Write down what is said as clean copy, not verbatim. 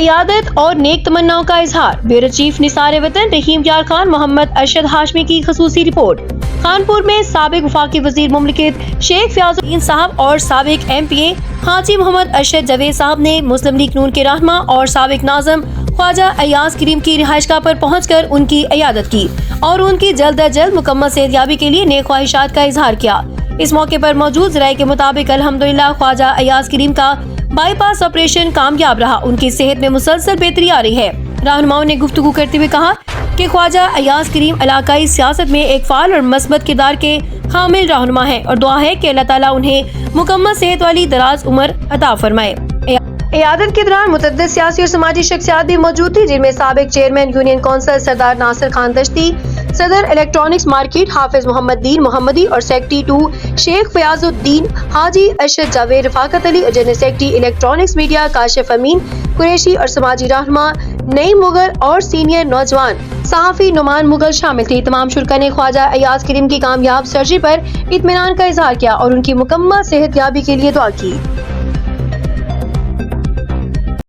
عیادت اور نیک تمناؤں کا اظہار۔ بیورو چیف نثار وطن رحیم یار خان محمد ارشد ہاشمی کی خصوصی رپورٹ۔ خانپور میں سابق وفاقی وزیر مملکت شیخ فیاض الدین صاحب اور سابق MP حاجی محمد ارشد جاوید صاحب نے مسلم لیگ نون کے رہنما اور سابق ناظم خواجہ ایاز کریم کی رہائش گاہ پر پہنچ کر ان کی عیادت کی اور ان کی جلد از جلد مکمل صحت یابی کے لیے نیک خواہشات کا اظہار کیا۔ اس موقع پر موجود ذرائع کے مطابق الحمدللہ خواجہ ایاز کریم کا بائی پاس آپریشن کامیاب رہا، ان کی صحت میں مسلسل بہتری آ رہی ہے۔ رہنماؤں نے گفتگو کرتے ہوئے کہا کہ خواجہ ایاز کریم علاقائی سیاست میں ایک فعال اور مثبت کردار کے حامل رہنما ہیں اور دعا ہے کہ اللہ تعالیٰ انہیں مکمل صحت والی دراز عمر عطا فرمائے۔ عیادت کے دوران متعدد سیاسی اور سماجی شخصیات بھی موجود تھی، جن میں سابق چیئرمین یونین کونسل سردار ناصر خان دشتی، صدر الیکٹرانکس مارکیٹ حافظ محمد دین محمدی اور سیکرٹری 2 شیخ فیاض الدین حاجی ارشد جاوید رفاقت علی اور general secretary electronics media Kashif Amin Qureshi اور سماجی رہنما نعیم مغل اور سینئر نوجوان صحافی نعمان مغل شامل تھے۔ تمام شرکا نے خواجہ ایاز کریم کی کامیاب سرجری پر اطمینان کا اظہار کیا اور ان کی مکمل صحت یابی کے لیے دعا کی۔